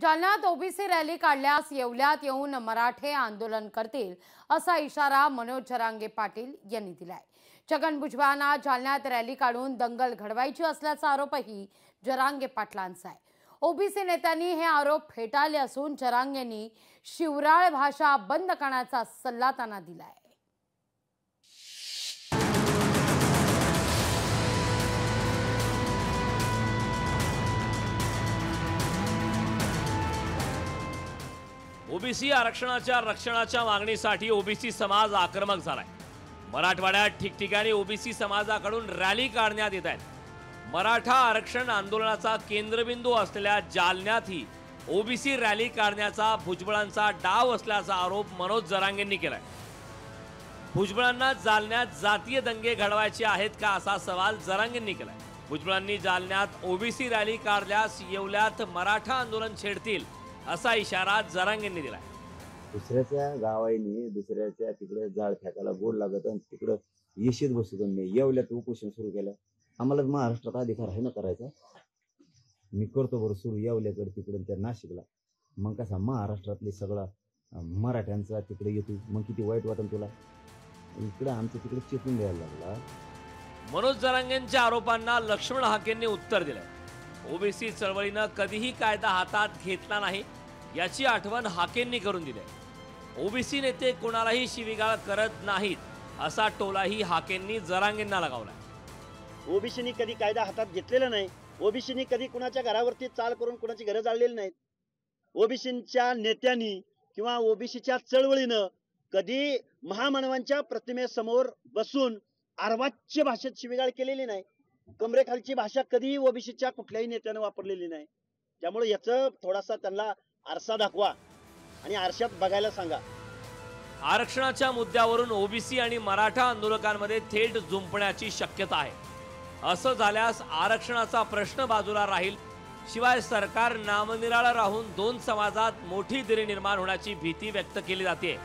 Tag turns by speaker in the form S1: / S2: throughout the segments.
S1: जालन्यात OBC rally काढल्यास येवल्यात येऊन मराठे आंदोलन करतील असा इशारा मनोज जरांगे पाटील यांनी दिलाय। छगन भुजबळांना जालन्यात रॅली काढून दंगल घडवायची असल्याचा आरोपही जरांगे पाटलांचा आहे। ओबीसी नेत्यांनी हे आरोप फेटाळले असून जरांगेंनी शिवराळ भाषा बंद करण्याचा सल्ला त्यांना दिलाय।
S2: ओबीसी आरक्षणाच्या रक्षणाच्या मागणीसाठी ओबीसी समाज आक्रमक झालाय। मराठवाड्यात ठिकठिकाणी ओबीसी समाजाकडून रॅली काढण्यात येत आहेत। मराठा आरक्षण आंदोलनाचा केंद्रबिंदू असलेल्या जालन्यातही ओबीसी रॅली काढण्याचा भुजबळांचा डाव असल्याचा आरोप मनोज जरांगेंनी केलाय। भुजबळांना जालन्यात जातीय दंगे घडवायचे आहेत का असा सवाल जरांगेंनी केलाय। भुजबळांनी जालन्यात ओबीसी रॅली काढल्यास येवल्यात मराठा आंदोलन छेडतील असा इशारा जरांगेंनी दिलाय।
S3: दुसऱ्याच्या गावाईने दुसऱ्याच्या तिकडे जाळ फेकायला गोड लागत आणि तिकडे येशीत बसतो मी येवल्यात उपोषण सुरू केलं। आम्हाला महाराष्ट्रात अधिकार आहे ना करायचा। मी करतो बरं सुरू येवल्याकडे तिकडे त्या नाशिकला। मग कसा महाराष्ट्रातले सगळा मराठ्यांचा तिकडे येतो मग किती वाईट वाटेल तुला। इकडे आमच्या तिकडे चेतून द्यायला लागला।
S2: मनोज जरांगेंच्या आरोपांना लक्ष्मण हाकेंनी उत्तर दिलंय। ओबीसी चळवळीनं कधीही कायदा हातात घेतला नाही याची आठवण हाकेंनी करून दिली। ओबीसी नेते कोणालाही शिवीगाळ करत नाहीत असा टोलाही हाकेंनी जरांगेंना लगावलाय।
S4: ओबीसीनी कधी कायदा हातात घेतलेला नाही। ओबीसीनी कधी कुणाच्या घरावरती चाल करून कुणाची घरं जाळलेली नाहीत। ओबीसीच्या नेत्यांनी किंवा ओबीसीच्या चळवळीनं कधी महामानवांच्या प्रतिमेसमोर बसून अर्वाच्य भाषेत शिवीगाळ केलेली नाही। कमरेखालची भाषा कधी ओबीसीच्या कुठल्याही नेत्याने वापरलेली नाही। त्यामुळे याचं थोडासा त्यांना आरसा दाखवा आणि आरशात बघायला सांगा।
S2: आरक्षणाच्या मुद्द्यावरून ओबीसी आणि मराठा आंदोलकांमध्ये थेट जुंपण्याची शक्यता आहे। असं झाल्यास आरक्षणाचा प्रश्न बाजूला राहील। शिवाय सरकार नामनिराळं राहून दोन समाजात मोठी दरी निर्माण होण्याची भीती व्यक्त केली जाते।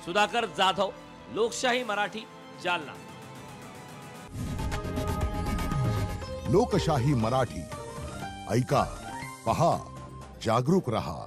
S2: सुधाकर जाधव, लोकशाही मराठी, जालना।
S5: लोकशाही मराठी ऐका, पहा, जागरूक रहा।